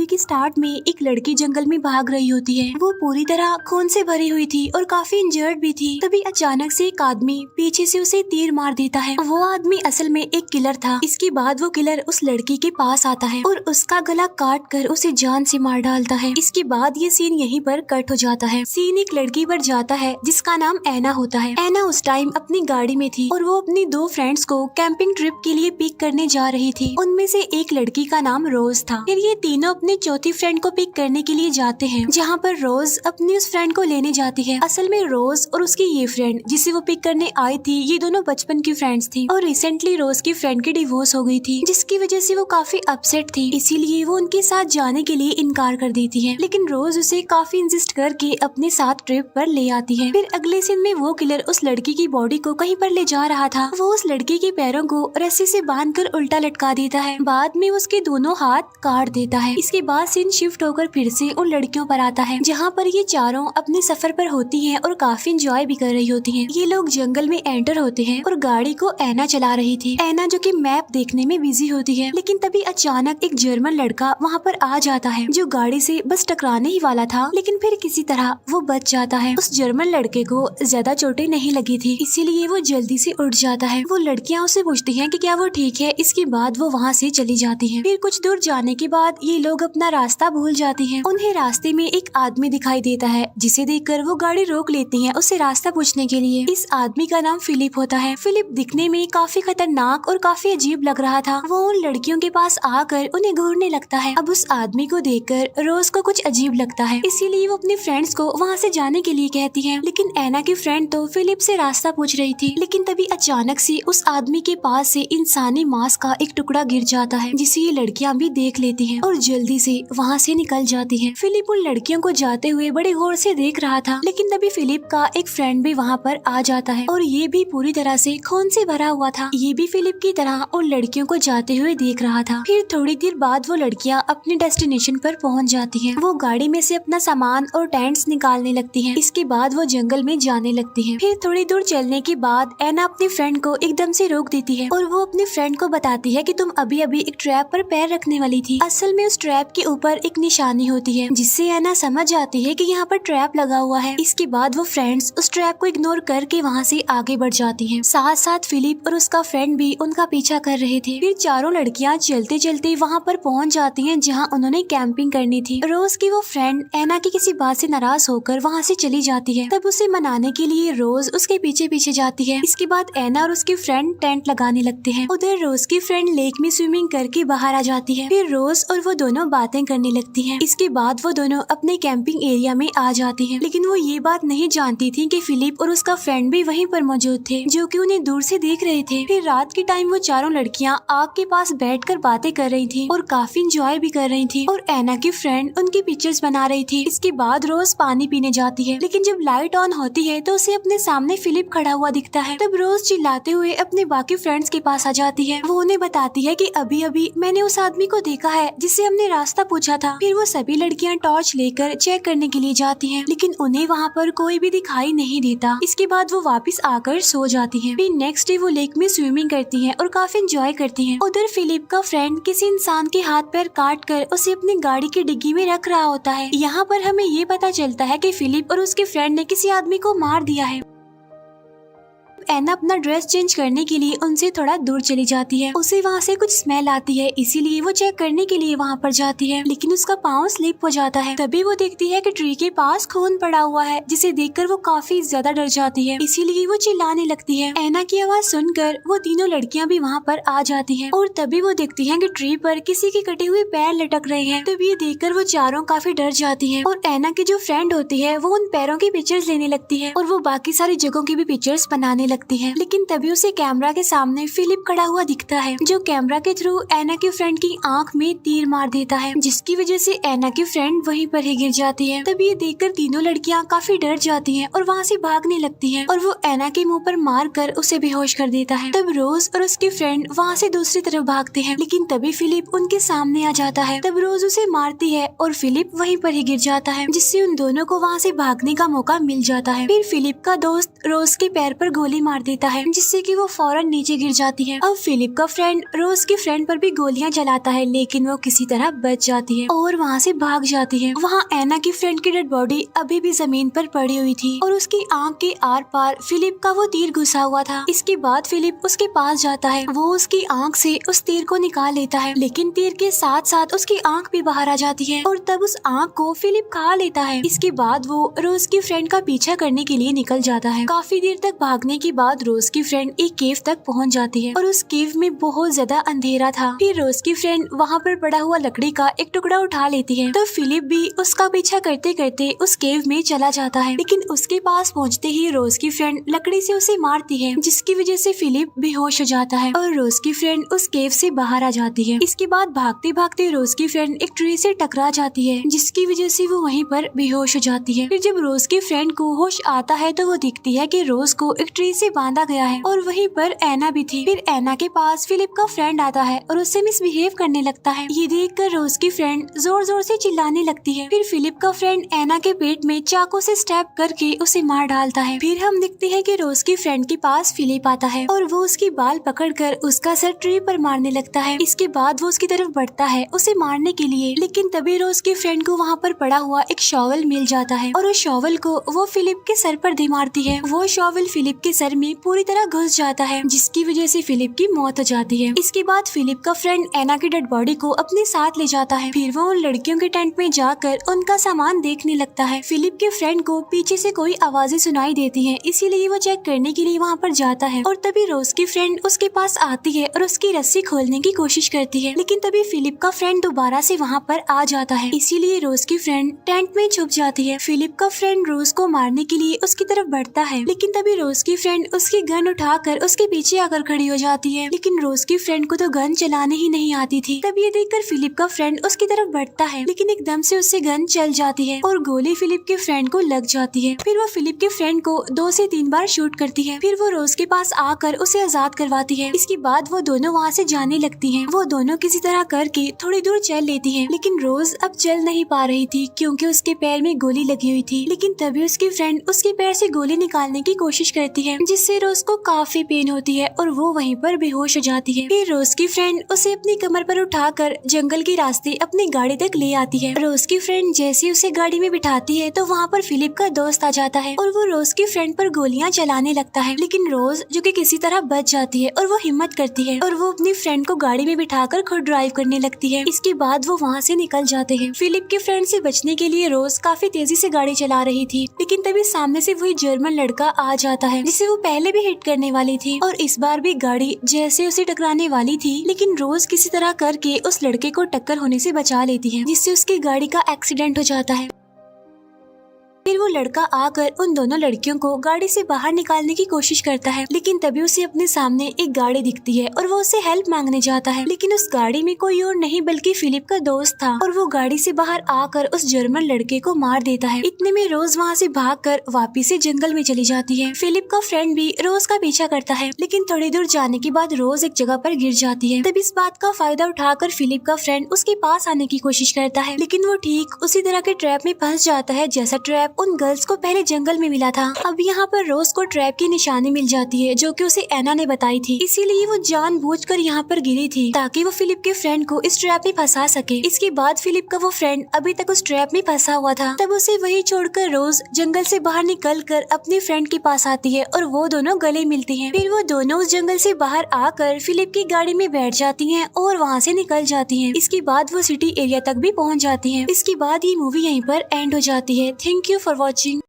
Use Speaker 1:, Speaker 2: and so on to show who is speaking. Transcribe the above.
Speaker 1: की स्टार्ट में एक लड़की जंगल में भाग रही होती है। वो पूरी तरह खून से भरी हुई थी और काफी इंजर्ड भी थी। तभी अचानक से एक आदमी पीछे से उसे तीर मार देता है। वो आदमी असल में एक किलर था। इसके बाद वो किलर उस लड़की के पास आता है और उसका गला काट कर उसे जान से मार डालता है। इसके बाद ये सीन यहीं पर कट हो जाता है। सीन एक लड़की पर जाता है जिसका नाम ऐना होता है। ऐना उस टाइम अपनी गाड़ी में थी और वो अपनी 2 फ्रेंड्स को कैंपिंग ट्रिप के लिए पिक करने जा रही थी। उनमें से एक लड़की का नाम रोज था। फिर ये तीनों अपने चौथी फ्रेंड को पिक करने के लिए जाते हैं, जहाँ पर रोज अपनी उस फ्रेंड को लेने जाती है। असल में रोज और उसकी ये फ्रेंड जिसे वो पिक करने आई थी, ये दोनों बचपन की फ्रेंड्स थी और रिसेंटली रोज की फ्रेंड की डिवोर्स हो गई थी, जिसकी वजह से वो काफी अपसेट थी। इसीलिए वो उनके साथ जाने के लिए इनकार कर देती है, लेकिन रोज उसे काफी इंसिस्ट करके अपने साथ ट्रिप पर ले आती है। फिर अगले सीन में वो किलर उस लड़की की बॉडी को कहीं पर ले जा रहा था। वो उस लड़की के पैरों को रस्सी से बांधकर उल्टा लटका देता है। बाद में उसके दोनों हाथ काट देता है। इसके बाद सीन शिफ्ट होकर फिर से उन लड़कियों पर आता है, जहाँ पर ये चारों अपने सफर पर होती हैं और काफी इंजॉय भी कर रही होती हैं। ये लोग जंगल में एंटर होते हैं और गाड़ी को ऐना चला रही थी। ऐना जो कि मैप देखने में बिजी होती है, लेकिन तभी अचानक एक जर्मन लड़का वहाँ पर आ जाता है, जो गाड़ी से बस टकराने ही वाला था, लेकिन फिर किसी तरह वो बच जाता है। उस जर्मन लड़के को ज्यादा चोटें नहीं लगी थी, इसीलिए वो जल्दी से उठ जाता है। वो लड़कियां उसे पूछती हैं कि क्या वो ठीक है। इसके बाद वो वहाँ से चली जाती हैं। फिर कुछ दूर जाने के बाद ये लोग अपना रास्ता भूल जाती हैं। उन्हें रास्ते में एक आदमी दिखाई देता है, जिसे देखकर वो गाड़ी रोक लेती हैं उससे रास्ता पूछने के लिए। इस आदमी का नाम फिलिप होता है। फिलिप दिखने में काफी खतरनाक और काफी अजीब लग रहा था। वो उन लड़कियों के पास आकर उन्हें घूरने लगता है। अब उस आदमी को देखकर रोज को कुछ अजीब लगता है, इसीलिए वो अपनी फ्रेंड्स को वहाँ से जाने के लिए कहती है। लेकिन ऐना की फ्रेंड तो फिलिप से रास्ता पूछ रही थी, लेकिन तभी अचानक से उस आदमी के पास से इंसानी मांस का एक टुकड़ा गिर जाता है, जिसे ये लड़कियां भी देख लेती हैं और जल्दी से वहाँ से निकल जाती हैं। फिलिप उन लड़कियों को जाते हुए बड़े गौर से देख रहा था, लेकिन तभी फिलिप का एक फ्रेंड भी वहाँ पर आ जाता है और ये भी पूरी तरह से खून से भरा हुआ था। ये भी फिलिप की तरह उन लड़कियों को जाते हुए देख रहा था। फिर थोड़ी देर बाद वो लड़कियां अपने डेस्टिनेशन पर पहुँच जाती हैं। वो गाड़ी में से अपना सामान और टेंट्स निकालने लगती हैं। इसके बाद वो जंगल में जाने लगती हैं। फिर थोड़ी दूर चलने के बाद ऐना अपनी फ्रेंड को एकदम से रोक देती है और वो अपनी फ्रेंड को बताती है कि तुम अभी अभी एक ट्रैप पर पैर रखने वाली थी। असल में उस ट्रैप के ऊपर एक निशानी होती है, जिससे ऐना समझ जाती है कि यहाँ पर ट्रैप लगा हुआ है। इसके बाद वो फ्रेंड्स उस ट्रैप को इग्नोर करके वहाँ से आगे बढ़ जाती हैं। साथ साथ फिलिप और उसका फ्रेंड भी उनका पीछा कर रहे थे। फिर चारों लड़कियाँ चलते चलते वहाँ पर पहुँच जाती हैं, जहाँ उन्होंने कैंपिंग करनी थी। रोज की वो फ्रेंड ऐना की किसी बात से नाराज होकर वहाँ से चली जाती है। तब उसे मनाने के लिए रोज उसके पीछे पीछे जाती है। इसके बाद ऐना और उसकी फ्रेंड टेंट लगाने लगते हैं। उधर रोज की फ्रेंड लेक में स्विमिंग करके बाहर आ जाती है। फिर रोज और वो दोनों बातें करने लगती हैं। इसके बाद वो दोनों अपने कैंपिंग एरिया में आ जाती हैं, लेकिन वो ये बात नहीं जानती थी कि फिलिप और उसका फ्रेंड भी वहीं पर मौजूद थे, जो कि उन्हें दूर से देख रहे थे। फिर रात के टाइम वो चारों लड़कियां आग के पास बैठकर बातें कर रही थी और काफी इंजॉय भी कर रही थी और ऐना की फ्रेंड उनकी पिक्चर्स बना रही थी। इसके बाद रोज पानी पीने जाती है, लेकिन जब लाइट ऑन होती है तो उसे अपने सामने फिलिप खड़ा हुआ दिखता है। तब रोज चिल्लाते हुए अपने बाकी फ्रेंड्स के पास आ जाती है। वो उन्हें बताती है कि अभी अभी मैंने उस आदमी को देखा है जिससे हमने रास्ता पूछा था। फिर वो सभी लड़कियां टॉर्च लेकर चेक करने के लिए जाती हैं, लेकिन उन्हें वहाँ पर कोई भी दिखाई नहीं देता। इसके बाद वो वापस आकर सो जाती हैं। फिर नेक्स्ट डे वो लेक में स्विमिंग करती हैं और काफी एंजॉय करती हैं। उधर फिलिप का फ्रेंड किसी इंसान के हाथ पैर काट कर उसे अपनी गाड़ी की डिग्गी में रख रहा होता है। यहाँ पर हमें ये पता चलता है कि फिलिप और उसके फ्रेंड ने किसी आदमी को मार दिया है। ऐना अपना ड्रेस चेंज करने के लिए उनसे थोड़ा दूर चली जाती है। उसे वहाँ से कुछ स्मेल आती है, इसीलिए वो चेक करने के लिए वहाँ पर जाती है, लेकिन उसका पाँव स्लिप हो जाता है। तभी वो देखती है कि ट्री के पास खून पड़ा हुआ है, जिसे देखकर वो काफी ज्यादा डर जाती है, इसीलिए वो चिल्लाने लगती है। ऐना की आवाज सुनकर वो तीनों लड़कियाँ भी वहाँ पर आ जाती हैं और तभी वो देखती हैं कि ट्री पर किसी के कटे हुए पैर लटक रहे हैं। तभी ये देखकर वो चारों काफी डर जाती हैं और ऐना की जो फ्रेंड होती है वो उन पैरों की पिक्चर्स लेने लगती है और वो बाकी सारी जगहों की भी पिक्चर्स बनाने लगती है। लेकिन तभी उसे कैमरा के सामने फिलिप खड़ा हुआ दिखता है, जो कैमरा के थ्रू ऐना की फ्रेंड की आंख में तीर मार देता है, जिसकी वजह से ऐना की फ्रेंड वहीं पर ही गिर जाती है। तभी ये देखकर तीनों लड़कियां काफी डर जाती हैं और वहाँ से भागने लगती हैं और वो ऐना के मुंह पर मार कर उसे बेहोश कर देता है। तब रोज और उसकी फ्रेंड वहाँ से दूसरी तरफ भागते हैं, लेकिन तभी फिलिप उनके सामने आ जाता है। तब रोज उसे मारती है और फिलिप वहीं पर ही गिर जाता है, जिससे उन दोनों को वहाँ से भागने का मौका मिल जाता है। फिर फिलिप का दोस्त रोज के पैर पर गोली गोली मार देता है, जिससे कि वो फौरन नीचे गिर जाती है। अब फिलिप का फ्रेंड रोज की फ्रेंड पर भी गोलियां चलाता है, लेकिन वो किसी तरह बच जाती है और वहाँ से भाग जाती है। वहाँ एना की फ्रेंड की डेड बॉडी अभी भी जमीन पर पड़ी हुई थी और उसकी आंख के आर पार फिलिप का वो तीर घुसा हुआ था। इसके बाद फिलिप उसके पास जाता है, वो उसकी आंख से उस तीर को निकाल लेता है, लेकिन तीर के साथ साथ उसकी आंख भी बाहर आ जाती है और तब उस आंख को फिलिप खा लेता है। इसके बाद वो रोज की फ्रेंड का पीछा करने के लिए निकल जाता है। काफी देर तक भागने के बाद रोज की फ्रेंड एक केव तक पहुंच जाती है और उस केव में बहुत ज्यादा अंधेरा था। फिर रोज की फ्रेंड वहाँ पर पड़ा हुआ लकड़ी का एक टुकड़ा उठा लेती है, तो फिलिप भी उसका पीछा करते करते उस केव में चला जाता है, लेकिन उसके पास पहुँचते ही रोज की फ्रेंड लकड़ी से उसे मारती है, जिसकी वजह से फिलिप बेहोश हो जाता है और रोज की फ्रेंड उस केव से बाहर आ जाती है। इसके बाद भागते भागते रोज की फ्रेंड एक ट्री से टकरा जाती है, जिसकी वजह से वो वहीं पर बेहोश हो जाती है। फिर जब रोज की फ्रेंड को होश आता है तो वो दिखती है कि रोज को एक ट्री से बांधा गया है और वहीं पर एना भी थी। फिर एना के पास फिलिप का फ्रेंड आता है और उससे मिसबिहेव करने लगता है। ये देखकर रोज की फ्रेंड जोर जोर से चिल्लाने लगती है। फिर फिलिप का फ्रेंड एना के पेट में चाकू से स्टैब करके उसे मार डालता है। फिर हम देखते हैं कि रोज की फ्रेंड के पास फिलिप आता है और वो उसकी बाल पकड़कर उसका सर ट्री पर मारने लगता है। इसके बाद वो उसकी तरफ बढ़ता है उसे मारने के लिए, लेकिन तभी रोज की फ्रेंड को वहाँ पर पड़ा हुआ एक शॉवल मिल जाता है और उस शॉवल को वो फिलिप के सर पर दे मारती है। वो शॉवल फिलिप के सर में पूरी तरह घुस जाता है, जिसकी वजह से फिलिप की मौत हो जाती है। इसके बाद फिलिप का फ्रेंड एना की डेड बॉडी को अपने साथ ले जाता है। फिर वो उन लड़कियों के टेंट में जाकर उनका सामान देखने लगता है। फिलिप के फ्रेंड को पीछे से कोई आवाजें सुनाई देती है, इसीलिए वो चेक करने के लिए वहाँ पर जाता है और तभी रोज की फ्रेंड उसके पास आती है और उसकी रस्सी खोलने की कोशिश करती है, लेकिन तभी फिलिप का फ्रेंड दोबारा से वहाँ पर आ जाता है, इसीलिए रोज की फ्रेंड टेंट में छुप जाती है। फिलिप का फ्रेंड रोज को मारने के लिए उसकी तरफ बढ़ता है, लेकिन तभी रोज की फ्रेंड उसकी गन उठाकर उसके पीछे आकर खड़ी हो जाती है, लेकिन रोज की फ्रेंड को तो गन चलाने ही नहीं आती थी। तब ये देखकर फिलिप का फ्रेंड उसकी तरफ बढ़ता है, लेकिन एकदम से उससे गन चल जाती है और गोली फिलिप के फ्रेंड को लग जाती है। फिर वो फिलिप के फ्रेंड को 2 से 3 बार शूट करती है। फिर वो रोज के पास आकर उसे आजाद करवाती है। इसके बाद वो दोनों वहाँ से जाने लगती हैं। वो दोनों किसी तरह करके थोड़ी दूर चल लेती हैं, लेकिन रोज अब चल नहीं पा रही थी क्योंकि उसके पैर में गोली लगी हुई थी। लेकिन तभी उसकी फ्रेंड उसके पैर से गोली निकालने की कोशिश करती है, जिससे रोज को काफी पेन होती है और वो वहीं पर बेहोश हो जाती है। फिर रोज की फ्रेंड उसे अपनी कमर पर उठाकर जंगल के रास्ते अपनी गाड़ी तक ले आती है। रोज की फ्रेंड जैसे उसे गाड़ी में बिठाती है तो वहाँ पर फिलिप का दोस्त आ जाता है और वो रोज की फ्रेंड पर गोलियां चलाने लगता है, लेकिन रोज जो कि किसी तरह बच जाती है और वो हिम्मत करती है और वो अपनी फ्रेंड को गाड़ी में बिठाकर खुद ड्राइव करने लगती है। इसके बाद वो वहाँ से निकल जाते हैं। फिलिप के फ्रेंड से बचने के लिए रोज काफी तेजी से गाड़ी चला रही थी, लेकिन तभी सामने से वही जर्मन लड़का आ जाता है जिसे वो पहले भी हिट करने वाली थी और इस बार भी गाड़ी जैसे उसे टकराने वाली थी, लेकिन रोज किसी तरह करके उस लड़के को टक्कर होने से बचा लेती है, जिससे उसकी गाड़ी का एक्सीडेंट हो जाता है। फिर वो लड़का आकर उन दोनों लड़कियों को गाड़ी से बाहर निकालने की कोशिश करता है, लेकिन तभी उसे अपने सामने एक गाड़ी दिखती है और वो उससे हेल्प मांगने जाता है, लेकिन उस गाड़ी में कोई और नहीं बल्कि फिलिप का दोस्त था और वो गाड़ी से बाहर आकर उस जर्मन लड़के को मार देता है। इतने में रोज वहाँ से भागकर वापिस से जंगल में चली जाती है। फिलिप का फ्रेंड भी रोज का पीछा करता है, लेकिन थोड़ी दूर जाने के बाद रोज एक जगह पर गिर जाती है। तब इस बात का फायदा उठाकर फिलिप का फ्रेंड उसके पास आने की कोशिश करता है, लेकिन वो ठीक उसी तरह के ट्रैप में फंस जाता है जैसा ट्रैप उन गर्ल्स को पहले जंगल में मिला था। अब यहाँ पर रोज को ट्रैप की निशानी मिल जाती है जो कि उसे एना ने बताई थी, इसीलिए वो जानबूझकर यहाँ पर गिरी थी ताकि वो फिलिप के फ्रेंड को इस ट्रैप में फंसा सके। इसके बाद फिलिप का वो फ्रेंड अभी तक उस ट्रैप में फंसा हुआ था, तब उसे वही छोड़कर रोज जंगल से बाहर निकलकर अपने फ्रेंड के पास आती है और वो दोनों गले मिलती हैं। फिर वो दोनों उस जंगल से बाहर आकर फिलिप की गाड़ी में बैठ जाती हैं और वहाँ से निकल जाती हैं। इसके बाद वो सिटी एरिया तक भी पहुँच जाती हैं। इसके बाद ये मूवी यहीं पर एंड हो जाती है। Thank you for watching.